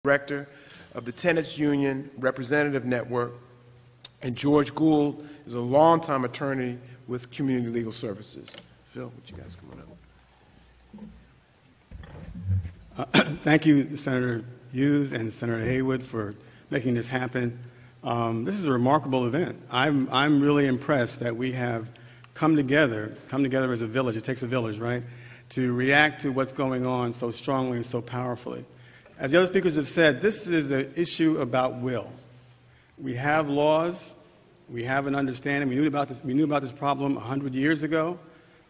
Director of the Tenants Union Representative Network, and George Gould is a longtime attorney with Community Legal Services. Phil, what you guys coming up? Thank you, Senator Hughes and Senator Haywood, for making this happen. This is a remarkable event. I'm really impressed that we have come together as a village. It takes a village, right, to react to what's going on so strongly and so powerfully. As the other speakers have said, this is an issue about will. We have laws. We have an understanding. We knew about this problem 100 years ago.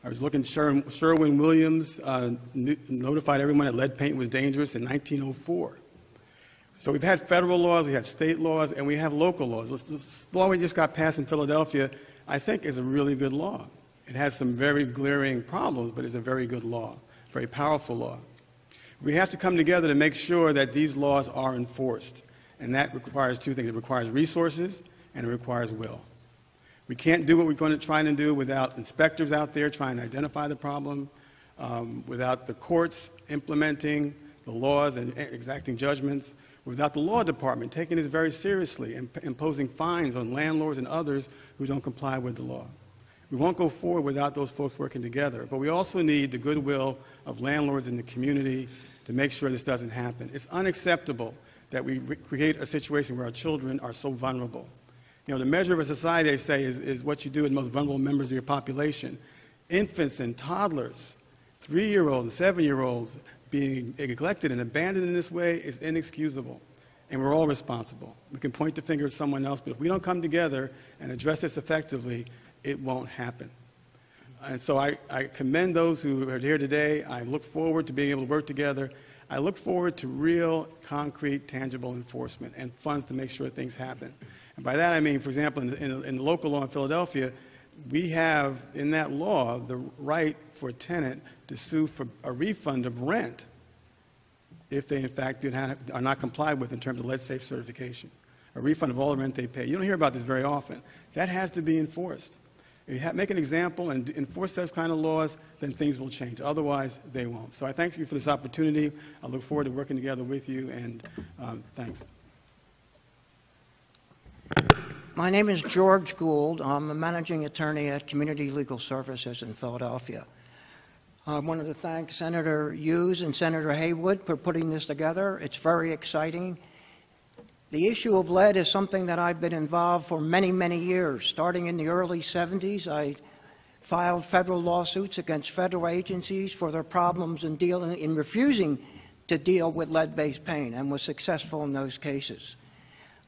I was looking, Sherwin-Williams notified everyone that lead paint was dangerous in 1904. So we've had federal laws, we have state laws, and we have local laws. This law we just got passed in Philadelphia, I think, is a really good law. It has some very glaring problems, but it's a very good law, very powerful law. We have to come together to make sure that these laws are enforced, and that requires two things. It requires resources, and it requires will. We can't do what we're going to try to do without inspectors out there trying to identify the problem, without the courts implementing the laws and exacting judgments, without the law department taking this very seriously and imposing fines on landlords and others who don't comply with the law. We won't go forward without those folks working together, but we also need the goodwill of landlords in the community to make sure this doesn't happen. It's unacceptable that we create a situation where our children are so vulnerable. You know, the measure of a society, they say, is what you do with the most vulnerable members of your population. Infants and toddlers, 3-year-olds and 7-year-olds being neglected and abandoned in this way is inexcusable, and we're all responsible. We can point the finger at someone else, but if we don't come together and address this effectively, it won't happen. And so I commend those who are here today. I look forward to being able to work together. I look forward to real, concrete, tangible enforcement and funds to make sure things happen. And by that I mean, for example, in the local law in Philadelphia, we have in that law the right for a tenant to sue for a refund of rent if they in fact are not complied with in terms of lead-safe certification, a refund of all the rent they pay. You don't hear about this very often. That has to be enforced. If you make an example and enforce those kind of laws, then things will change. Otherwise, they won't. So I thank you for this opportunity. I look forward to working together with you, and thanks. My name is George Gould. I'm a managing attorney at Community Legal Services in Philadelphia. I wanted to thank Senator Hughes and Senator Haywood for putting this together. It's very exciting. The issue of lead is something that I've been involved for many, many years. Starting in the early 70s, I filed federal lawsuits against federal agencies for their problems in refusing to deal with lead-based paint, and was successful in those cases.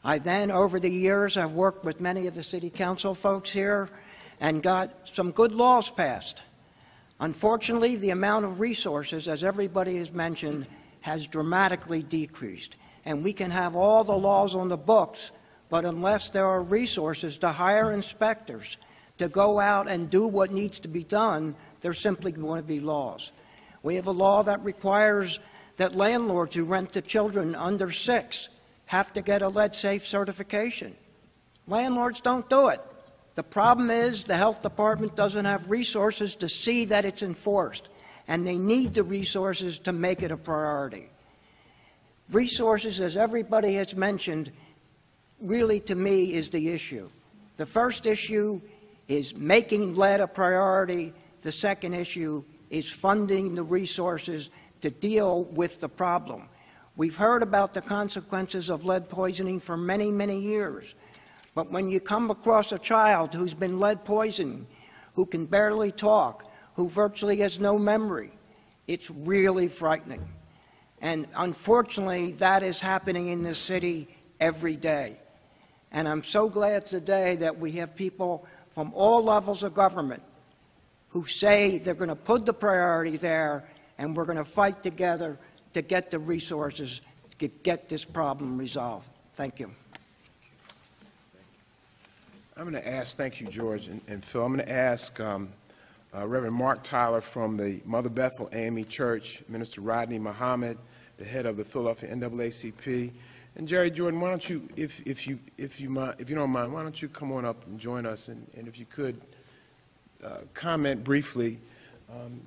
I then, over the years, have worked with many of the city council folks here and got some good laws passed. Unfortunately, the amount of resources, as everybody has mentioned, has dramatically decreased. And we can have all the laws on the books, but unless there are resources to hire inspectors to go out and do what needs to be done, there's simply going to be laws. We have a law that requires that landlords who rent to children under 6 have to get a lead-safe certification. Landlords don't do it. The problem is the health department doesn't have resources to see that it's enforced, and they need the resources to make it a priority. Resources, as everybody has mentioned, really to me is the issue. The first issue is making lead a priority. The second issue is funding the resources to deal with the problem. We've heard about the consequences of lead poisoning for many, many years. But when you come across a child who's been lead poisoned, who can barely talk, who virtually has no memory, it's really frightening. And unfortunately, that is happening in this city every day. And I'm so glad today that we have people from all levels of government who say they're going to put the priority there, and we're going to fight together to get the resources to get this problem resolved. Thank you. I'm going to ask, thank you, George and Phil, I'm going to ask Reverend Mark Tyler from the Mother Bethel AME Church, Minister Rodney Muhammad, the head of the Philadelphia NAACP, and Jerry Jordan. Why don't you, if you don't mind, why don't you come on up and join us, and if you could comment briefly,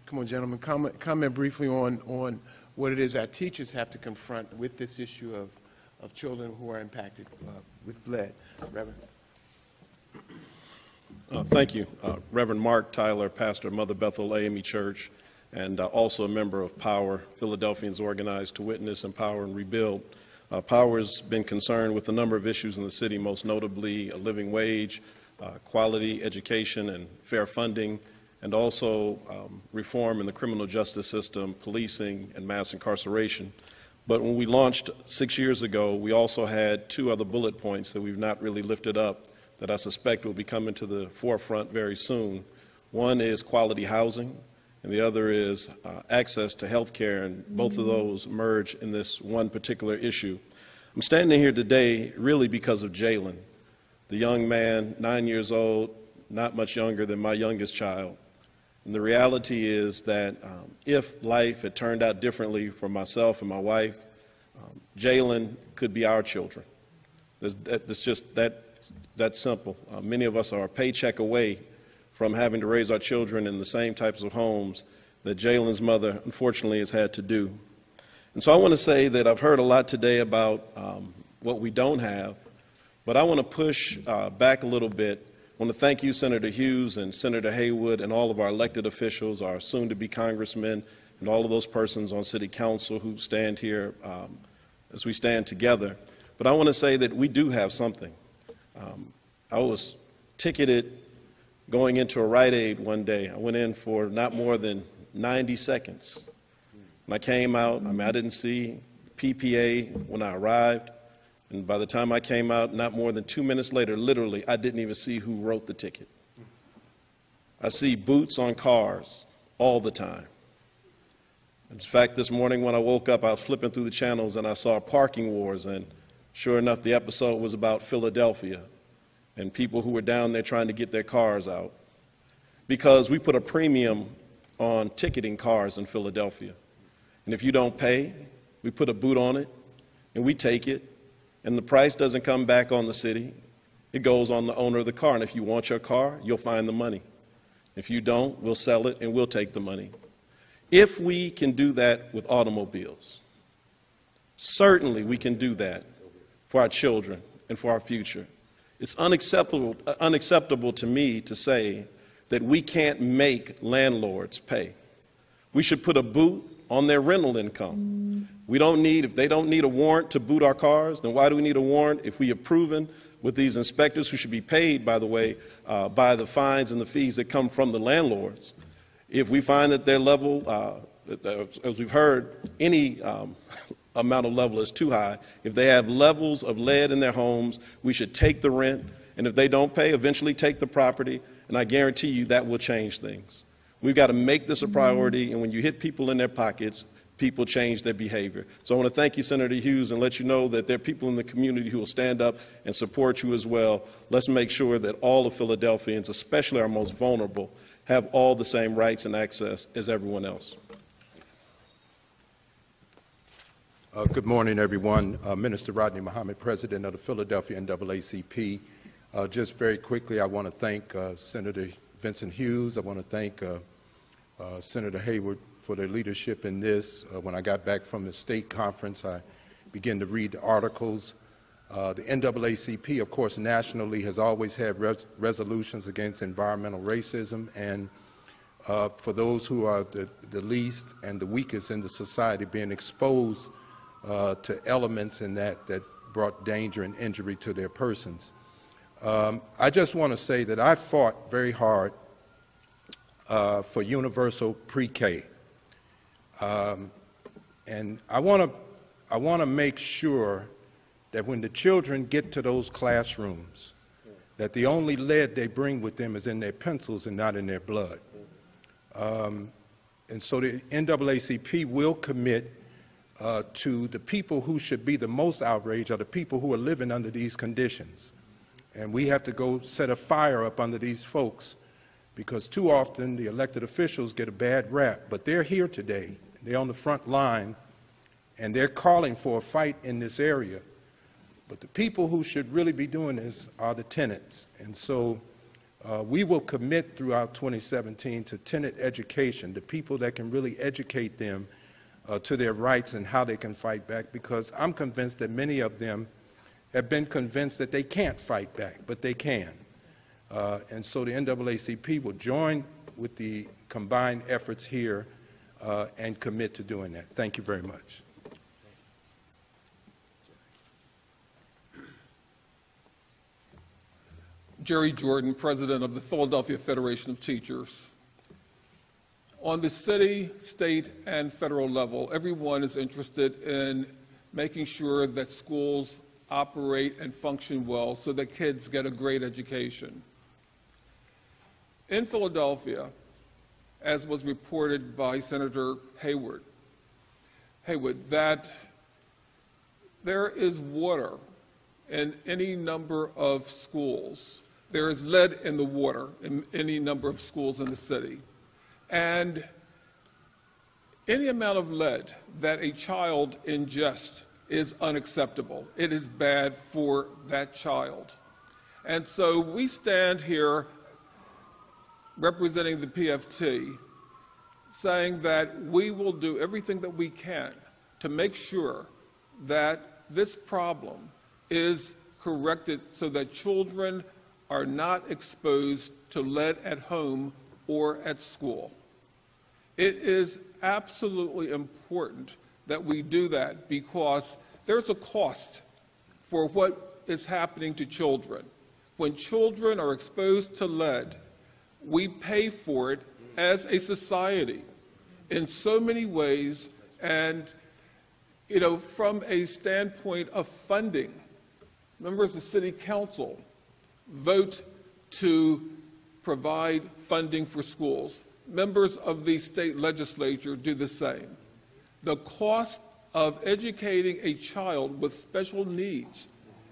come on, gentlemen, comment briefly on what it is our teachers have to confront with this issue of children who are impacted with lead. Reverend. Thank you. Reverend Mark Tyler, pastor of Mother Bethel AME Church, and also a member of POWER, Philadelphians Organized to Witness, Empower, and Rebuild. POWER's been concerned with a number of issues in the city, most notably a living wage, quality education and fair funding, and also reform in the criminal justice system, policing, and mass incarceration. But when we launched 6 years ago, we also had 2 other bullet points that we've not really lifted up that I suspect will be coming to the forefront very soon. One is quality housing, and the other is access to health care, and both of those merge in this one particular issue. I'm standing here today really because of Jalen, the young man, 9 years old, not much younger than my youngest child. And the reality is that if life had turned out differently for myself and my wife, Jalen could be our children. It's just that simple. Many of us are a paycheck away from having to raise our children in the same types of homes that Jalen's mother, unfortunately, has had to do. And so I want to say that I've heard a lot today about what we don't have, but I want to push back a little bit. I want to thank you, Senator Hughes and Senator Haywood, and all of our elected officials, our soon-to-be congressmen, and all of those persons on City Council who stand here as we stand together. But I want to say that we do have something. I was ticketed going into a Rite Aid one day. I went in for not more than 90 seconds. When I came out, I didn't see PPA when I arrived. And by the time I came out, not more than 2 minutes later, literally, I didn't even see who wrote the ticket. I see boots on cars all the time. In fact, this morning when I woke up, I was flipping through the channels and I saw Parking Wars, and sure enough, the episode was about Philadelphia and people who were down there trying to get their cars out. Because we put a premium on ticketing cars in Philadelphia. And if you don't pay, we put a boot on it and we take it. And the price doesn't come back on the city. It goes on the owner of the car. And if you want your car, you'll find the money. If you don't, we'll sell it and we'll take the money. If we can do that with automobiles, certainly we can do that for our children and for our future. It's unacceptable to me to say that we can't make landlords pay. We should put a boot on their rental income. If they don't need a warrant to boot our cars, then why do we need a warrant if we have proven with these inspectors, who should be paid, by the way, by the fines and the fees that come from the landlords? If we find that their level, as we've heard, any amount of level is too high, if they have levels of lead in their homes, we should take the rent, and if they don't pay, eventually take the property, and I guarantee you that will change things. We've got to make this a priority, and when you hit people in their pockets, people change their behavior. So I want to thank you, Senator Hughes, and let you know that there are people in the community who will stand up and support you as well. Let's make sure that all of Philadelphians, especially our most vulnerable, have all the same rights and access as everyone else. Good morning, everyone. Minister Rodney Muhammad, President of the Philadelphia NAACP. Just very quickly, I want to thank Senator Vincent Hughes. I want to thank Senator Haywood for their leadership in this. When I got back from the state conference, I began to read the articles. The NAACP, of course, nationally has always had resolutions against environmental racism, and for those who are the least and the weakest in the society being exposed to elements in that brought danger and injury to their persons. I just want to say that I fought very hard for universal pre-K. And I want to make sure that when the children get to those classrooms, that the only lead they bring with them is in their pencils and not in their blood. And so the NAACP will commit to the people who should be the most outraged are the people who are living under these conditions. And we have to go set a fire up under these folks, because too often the elected officials get a bad rap, but they're here today. They're on the front line, and they're calling for a fight in this area. But the people who should really be doing this are the tenants. And so we will commit throughout 2017 to tenant education, the people that can really educate them to their rights and how they can fight back, because I'm convinced that many of them have been convinced that they can't fight back, but they can. And so the NAACP will join with the combined efforts here and commit to doing that. Thank you very much. Jerry Jordan, President of the Philadelphia Federation of Teachers. On the city, state, and federal level, everyone is interested in making sure that schools operate and function well so that kids get a great education. In Philadelphia, as was reported by Senator Haywood, that there is water in any number of schools. There is lead in the water in any number of schools in the city. And any amount of lead that a child ingests is unacceptable. It is bad for that child. And so we stand here representing the PFT, saying that we will do everything that we can to make sure that this problem is corrected so that children are not exposed to lead at home or at school. It is absolutely important that we do that because there's a cost for what is happening to children. When children are exposed to lead, we pay for it as a society in so many ways. And, you know, from a standpoint of funding, members of City Council vote to provide funding for schools. Members of the state legislature do the same. The cost of educating a child with special needs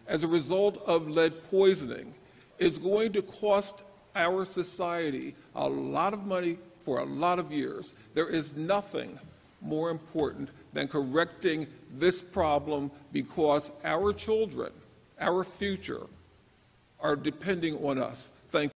as a result of lead poisoning is going to cost our society a lot of money for a lot of years. There is nothing more important than correcting this problem because our children, our future, are depending on us. Thank you.